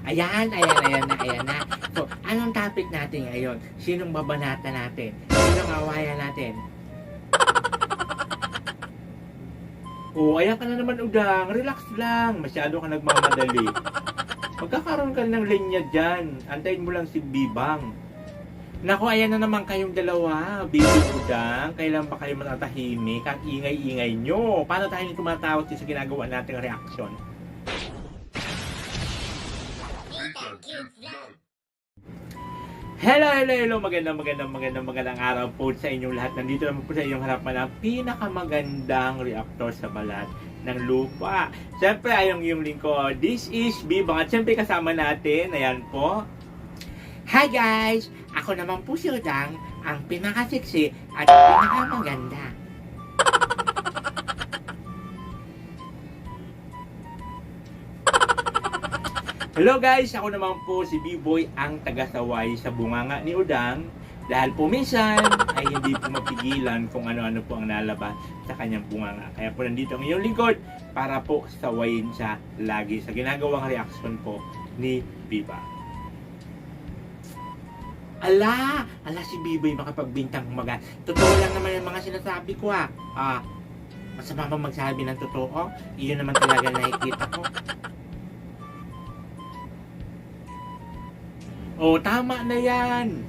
Ayan na. So, anong topic natin ngayon? Sinong babanata natin? Sinong awayan natin? Ayan ka na naman, Udang. Relax lang. Masyado ka nagmamadali. Magkakaroon ka ng linya dyan. Antayin mo lang si Bibang. Naku, ayan na naman kayong dalawa. Bibi, Udang. Kailan ba kayo matatahimik? Ang ingay-ingay nyo. Paano tayo tumatawag sa ginagawa nating reaction? Hello, magandang araw po sa inyong lahat. Nandito naman po sa inyong harapan ang pinakamagandang reactor sa balat ng lupa. Siyempre, ayong yung lingkod. This is Bibang. At siyempre kasama natin, ayan po. Hi guys! Ako naman po si Udang, ang pinakasiksi at pinakamaganda. Hello guys! Ako naman po si B-Boy, ang taga-saway sa bunganga ni Udang. Dahil po minsan ay hindi po mapigilan kung ano-ano po ang nalabas sa kanyang bunganga. Kaya po nandito ang iyong lingkod para po sawayin siya lagi sa ginagawang reaction po ni Biba. Ala si B-Boy makapagbintang maga. Totoo lang naman yung mga sinasabi ko masama ba magsabi ng totoo? Iyon naman talaga nakikita ko. Tama na yan.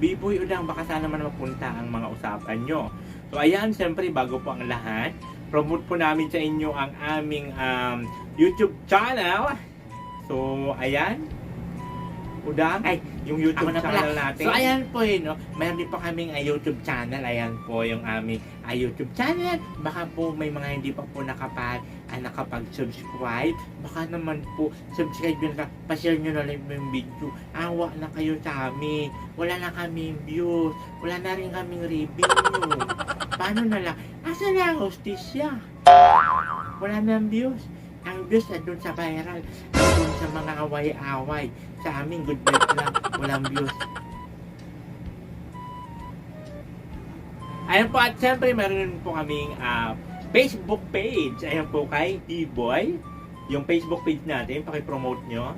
B-Boy Udang, baka sana naman mapunta ang mga usapan nyo. So, ayan, siyempre, bago po ang lahat, promote po namin sa inyo ang aming YouTube channel. So, ayan. Udang, yung YouTube channel natin. So, ayan po no? Meron din po kaming YouTube channel. Ayan po yung aming YouTube channel. Baka po may mga hindi pa po nakapag-subscribe. Baka naman po, subscribe nyo na, pa-share nyo na lang yung video. Awa na kayo sa amin. Wala na kaming views. Wala na rin kaming review. Paano na lang? Asa na ang hostisya? Wala na views. Ang views na dun sa viral. Dun sa mga away-away. Sa amin, good vibes lang. Walang views. Ayan po, at siyempre meron po kaming Facebook page. Ayan po kay B-Boy. Yung Facebook page natin, pakipromote nyo.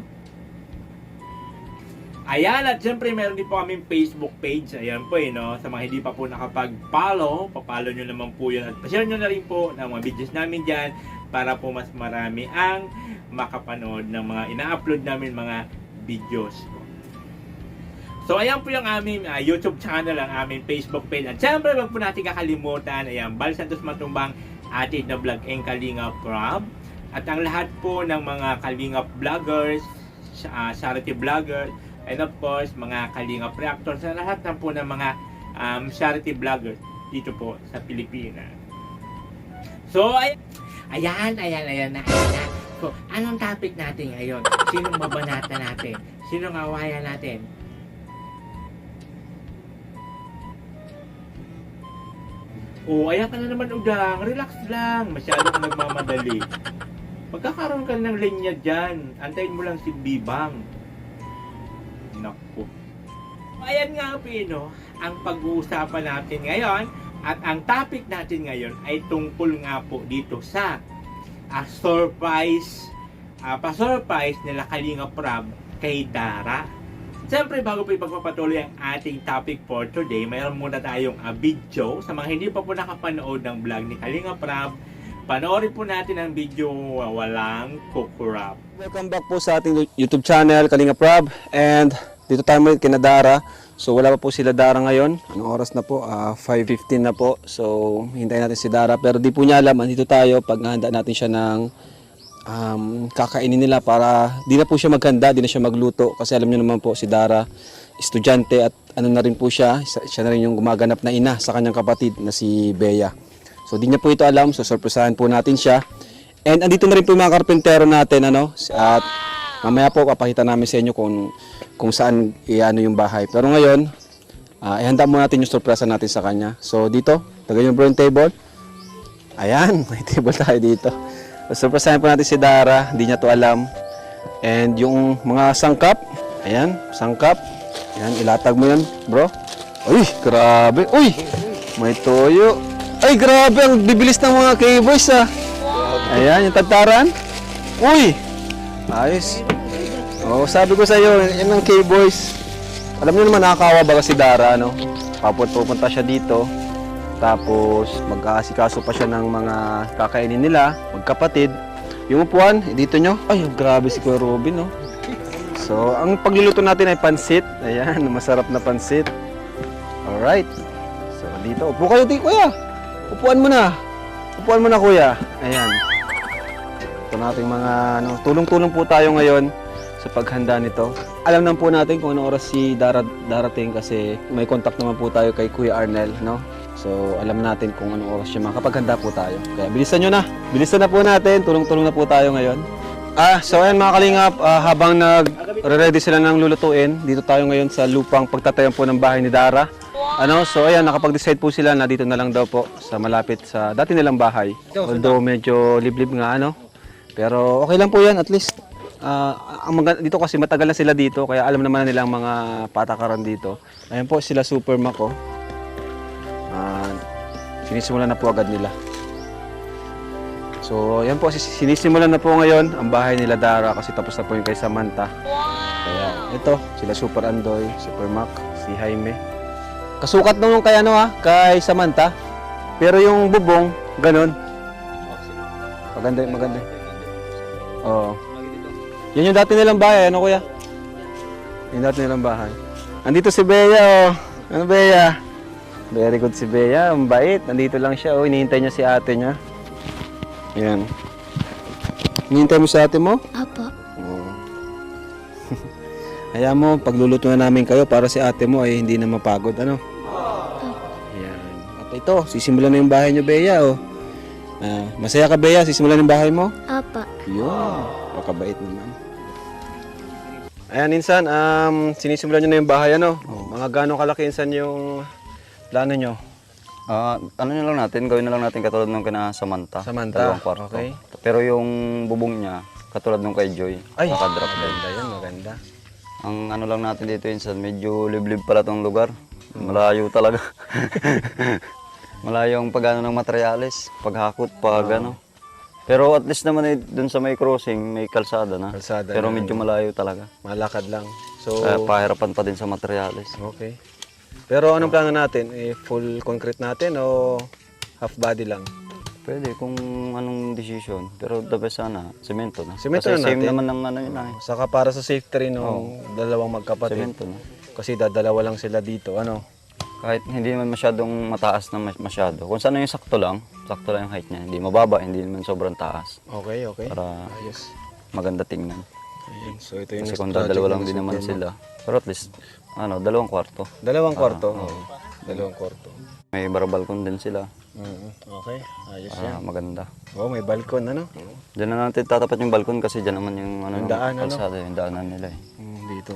Ayan, at siyempre meron din po kaming Facebook page. Ayan po no? Sa mga hindi pa po nakapag-follow, papalo nyo naman po yun. At pa-share nyo na rin po ng mga videos namin dyan para po mas marami ang makapanood ng mga ina-upload namin mga videos. So ayan po yung aming YouTube channel, ang aming Facebook page. At syempre wag po natin kakalimutan, ayan, Bal Santos Matumbang, Atin na Vlog and Kalingap Rob. At ang lahat po ng mga Kalingap vloggers, charity vloggers, and of course mga Kalingap reactors, sa lahat na po ng mga charity vloggers dito po sa Pilipinas. So ayan na. So, anong topic natin ngayon? Sinong babanata natin? Sinong awayan natin? Ayan ka na naman, Udang. Relax lang. Masyado ka nagmamadali. Magkakaroon ka ng linya dyan. Antayin mo lang si Bibang. Naku. Ayan nga, Pino. Ang pag-uusapan natin ngayon at ang topic natin ngayon ay tungkol nga po dito sa surprise nila Kalingap Rob kay Dara. Siyempre, bago po ipagpapatuloy ang ating topic for today, mayroon muna tayong video. Sa mga hindi pa po nakapanood ng vlog ni Kalingap Rob, panoorin po natin ang video Walang Kukurap. Welcome back po sa ating YouTube channel, Kalingap Rob. And dito tayo muli kina Dara. So wala pa po sila Dara ngayon. Anong oras na po? 5:15 na po. So hintayin natin si Dara. Pero di po niya alam, andito tayo pag nahanda natin siya ng kakainin nila para di na po siya maghanda, di na siya magluto. Kasi alam niyo naman po si Dara, estudyante at ano na rin po siya. Siya na rin yung gumaganap na ina sa kanyang kapatid na si Bea. So di niya po ito alam. So surpresahan po natin siya. And andito na rin po yung mga karpentero natin. At mamaya po papakita namin sa inyo kung saan iano yung bahay. Pero ngayon, ihanda muna natin yung surpresa natin sa kanya. So dito, tagay yung brown table. Ayan, may table tayo dito. So, surpresahin po natin si Dara, hindi niya to alam. And yung mga sangkap, ayan, sangkap. Ayan, ilatag mo yan, bro. Uy, grabe. Uy, may toyo. Ay, grabe, ang bibilis ng mga K-boys Ayan, yung tagtaran. Uy, Ayos. Oh, sabi ko sa iyo, yan ang K-Boys. Alam niyo naman nakakawa ba si Dara, no? Pupunta siya dito. Tapos mag-aasikaso pa siya ng mga kakainin nila, magkapatid. Yung upuan, dito nyo. Ay, grabe si Kuya Robin, no? So, ang pagluluto natin ay pansit. Ayan, masarap na pansit. Alright. So, dito. Upo kayo, Kuya. Upuan mo na. Upuan mo na, Kuya. Ayan. Ito nating mga, tulong-tulong po tayo ngayon sa paghanda nito. Alam naman po natin kung anong oras si darating kasi may contact naman po tayo kay Kuya Arnel, no? So, alam natin kung anong oras siya makapaghanda po tayo. Kaya bilisan nyo na. Bilisan na po natin. Tulong-tulong na po tayo ngayon. So ayan mga kalingap, habang nag-ready sila ng lulutuin, dito tayo ngayon sa lupang pagtatayan po ng bahay ni Dara. So ayan, nakapag-decide po sila na dito na lang daw po sa malapit sa dati nilang bahay. Although medyo liblib nga, Pero okay lang po yan, at least. Dito kasi matagal na sila dito, kaya alam naman nila ang mga patakaran dito. Ayan po sila Super Mac, sinisimulan na po agad nila. So, yan po, sinisimulan na po ngayon ang bahay nila Dara kasi tapos na po yung kay Samantha. Kaya ito, sila Super Andoy, Super Mac, si Jaime. Kasukat naman kay Samantha. Pero yung bubong, ganun. Maganda. Oo. Yan yung dati nilang bahay, Kuya? Yung dati nilang bahay. Andito si Bea, Ano, Bea? Very good si Bea, ang bait. Nandito lang siya, hinihintay niya si ate niya. Ayan. Hinihintay mo si ate mo? Apo. Oo. Hayaan mo, pagluluto na namin kayo para si ate mo ay hindi na mapagod, Ayan. At ito, sisimulan na yung bahay niyo, Bea, masaya ka, Bea? Sisimulan yung bahay mo? Apo. Yun. Pakabait naman. Ayan, Insan, sinisimulan nyo na yung bahay, Mga gano'ng kalaki, Insan, yung plano nyo? Nyo lang natin, gawin na lang natin katulad nung kina Samantha. Samantha, 2 kwarto. okay. Pero yung bubong niya, katulad nung kay Joy. Ay, Naka-drop din. maganda yan, maganda. Ang ano lang natin dito, Insan, medyo liblib pala tong lugar. Malayo talaga. Malayo ang pag-ano ng materyales, paghakot, Pero at least naman dun sa may crossing, may kalsada na. Kalsada Pero na, medyo malayo talaga. Malakad lang. So, Kaya pahirapan pa din sa materyales. okay. Pero anong plano natin? Full concrete natin o half body lang? Pwede kung anong decision. Pero the best sana, semento na. Semento Kasi na same natin. naman ng ano yun Saka para sa safety rin ng dalawang magkapatid. Semento na. Kasi dadalawa lang sila dito, Kahit hindi naman masyadong mataas na masyado. Kung saan yung sakto lang yung height niya. Hindi mababa, hindi naman sobrang taas. Okay. Para Ayos. maganda tingnan. Ayun. So ito yung Kasi next kung project dadalawa lang ng din naman Super sila. Pero at least, 2 kwarto. Dalawang kwarto? Dalawang kwarto. May barabalkon din sila. Okay, ayos yan. Maganda. May balkon, Diyan na natin tatapat yung balkon kasi diyan naman yung Yung daan, kalsada, yung daanan nila Dito.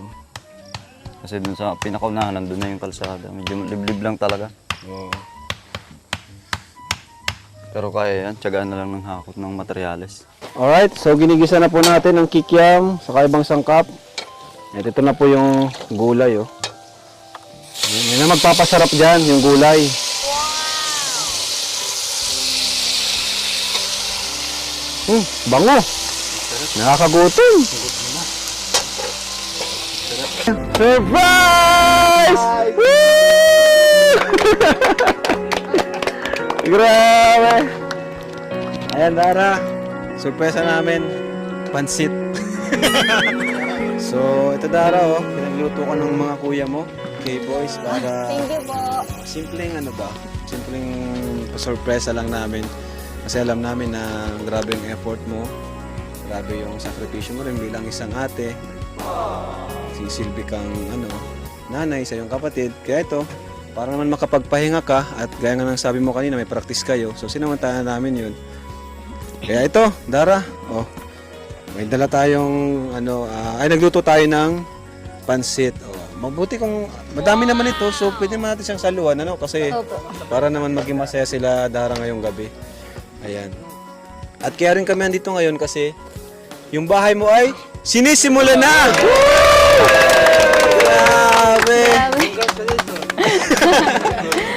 Kasi dun sa pinakaunahan, nandun na yung kalsada. Medyo liblib lang talaga. Oo. Pero kaya yan, tiyagaan na lang ng hakot ng materyales. Alright, so ginigisa na po natin ang kikiam sa ibang sangkap. At ito na po yung gulay, Yan na magpapasarap dyan, yung gulay. Bango! Nakakagutom! Surprise! Woo! Grabe! Ayan, Dara. Surpresa namin. Pansit. So, ito Dara, pinagluto ka ng mga kuya mo. Okay, boys, para... Thank you po. Simpleng simpleng sorpresa lang namin. Kasi alam namin na grabe yung effort mo. Grabe yung sakripisyo mo rin bilang isang ate. Sisilbi kang nanay sa iyong kapatid. Kaya ito, para naman makapagpahinga ka at gaya nga ng sabi mo kanina, may practice kayo. So sinamantahan namin yun. Kaya ito, Dara, may dala tayong nagluto tayo ng pansit. Mabuti kung madami naman ito, so pwede naman natin siyang saluhan, kasi Opo. para naman maging masaya sila Dara ngayong gabi. Ayan. At kaya rin kami andito ngayon kasi yung bahay mo ay sinisimula na! Grabe!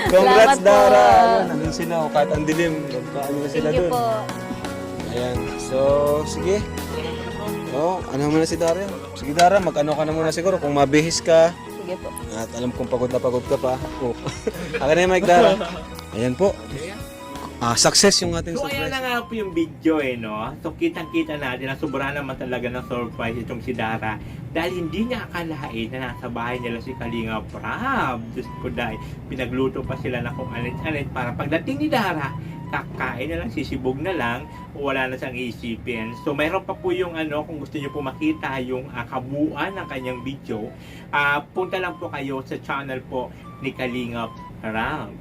Congrats, Salamat po. Dara! Ayan, nandun sila. Kahit ang dilim, magkaano na sila Thank you dun. po. Ayan. So, sige. Ano muna si Dara? Sige Dara, mag-ano ka na muna siguro kung mabihis ka. Sige po. At alam kong pagod ka pa. Oh. Akin na yung mic Dara. Ayan po. Success yung ating So ayan surprise. na nga po yung video no. So kitang-kita natin na sobra naman talaga ng surprise itong si Dara dahil hindi niya akalain na nasa bahay nila si Kalinga Prab. Diyos ko dahil pinagluto pa sila na kung alit-alit para pagdating ni Dara kakain na lang, sisibog na lang, wala na siyang iisipin. So mayroon pa po yung kung gusto niyo po makita yung kabuuan ng kanyang video, punta lang po kayo sa channel po ni Kalinga Prab.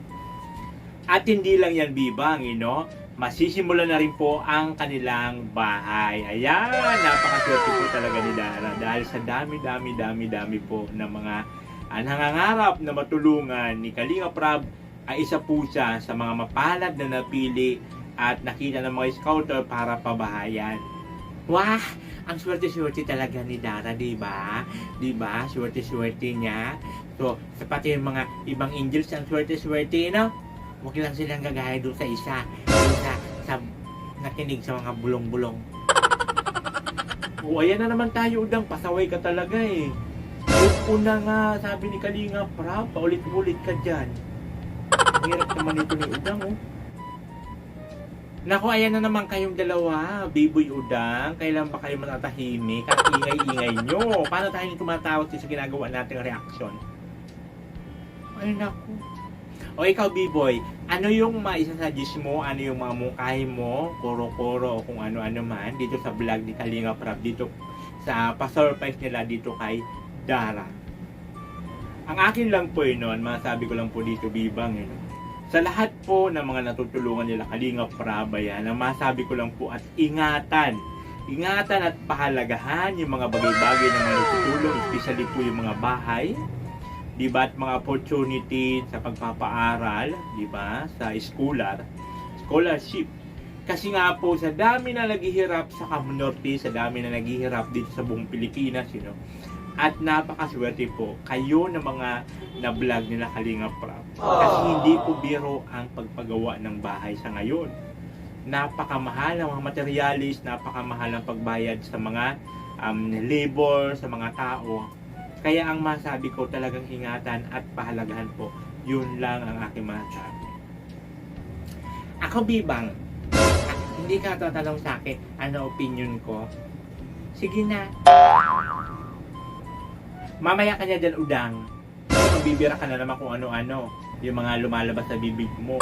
At hindi lang yan bibang, masisimulan na rin po ang kanilang bahay. Ayan, napakaswerte po talaga ni Dara dahil sa dami po ng mga nangangarap na matulungan ni Kalinga Prab ay isa po siya sa mga mapalad na napili at nakita ng mga scouter para pabahayan. Wah! Ang swerte-swerte talaga ni Dara, di ba? Di ba? Swerte-swerte niya. So, pati yung mga ibang angels ang swerte-swerte, Huwag lang silang gagaya doon sa isa. Doon sa nakinig sa mga bulong-bulong. O, ayan na naman tayo, Udang. Pasaway ka talaga eh. Una nga, sabi ni Kalinga Prab, paulit-ulit ka dyan. Ang hirap naman ito ni Udang, Naku, ayan na naman kayong dalawa. Biboy Udang, kailan ba kayo matatahimik? At ingay-ingay nyo. Paano tayo tumatawa sa ginagawa nating reaction? Ay, naku. O ikaw, B-boy, ano yung maisasuggest mo? Ano yung mga mungkahi mo? Kuro-kuro o kung ano-ano man dito sa vlog ni Kalinga Prab, dito sa pa-surprise nila dito kay Dara. Ang akin lang po masabi ko lang po dito, Bibang, sa lahat po ng mga natutulungan nila Kalinga Prab, ang masabi ko lang po at ingatan at pahalagahan yung mga bagay-bagay na mga natutulong, especially po yung mga bahay, diba, at mga opportunity sa pagpapaaral, diba, sa scholarship. Kasi nga po, sa dami na naghihirap sa community, sa dami na naghihirap dito sa buong Pilipinas, at napakaswerte po kayo ng mga na-vlog nila Kalinga Prab. Kasi hindi po biro ang pagpagawa ng bahay sa ngayon. Napakamahal ang mga materialis, napakamahal ang pagbayad sa mga labor, sa mga tao. Kaya ang masabi ko talagang ingatan at pahalagahan po. Yun lang ang aking masasabi. Ako, Bibang, hindi ka tatanong sa akin ano opinion ko. Sige na. Mamaya ka niya dyan, Udang. Magbibira ka na naman kung ano-ano. Yung mga lumalabas sa bibig mo.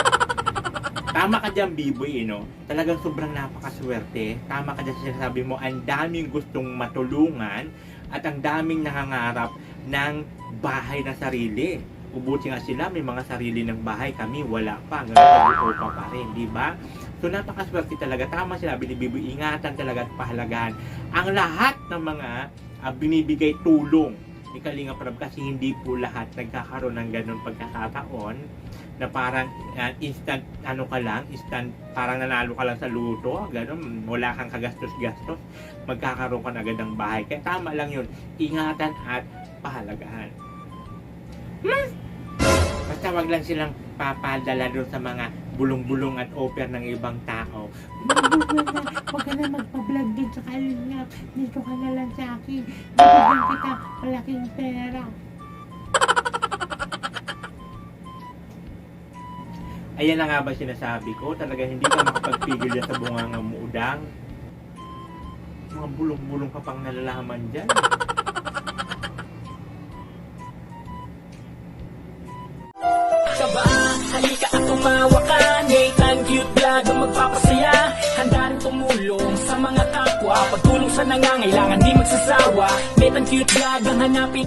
Tama ka dyan, Biboy, Talagang sobrang napakaswerte. Tama ka dyan sa sinasabi mo, ang daming gustong matulungan at ang daming nangangarap ng bahay na sarili. Ubuti nga sila, may mga sarili ng bahay. Kami, wala pa. Ngayon, pa rin, di ba? So, napakaswerte talaga. Tama sinabi ni Biboy, ingatan talaga at pahalagahan ang lahat ng mga binibigay tulong ni Kalinga Prab kasi hindi po lahat nagkakaroon ng ganun pagkakataon na parang instant instant parang nanalo ka lang sa luto, ganun, wala kang kagastos-gastos, magkakaroon ka na agad ng bahay. Kaya tama lang yun, ingatan at pahalagahan. Basta wag lang silang papadala doon sa mga bulong-bulong at offer ng ibang tao. Huwag ka na magpa-vlog din sa Kalinga. Dito ka na lang sa akin. Bibigyan kita malaking pera. Ayan na nga ba sinasabi ko? Talaga hindi ka makapagpigil dyan sa bunganga mo, Udang. Mga bulong-bulong ka pang nalalaman dyan. Halika at tumawa ka, Nathan Cute Vlog ang magpapasaya. Handa rin tumulong sa mga kapwa, pagtulong sa nangangailangan di magsasawa. Nathan Cute Vlog ang hanapin.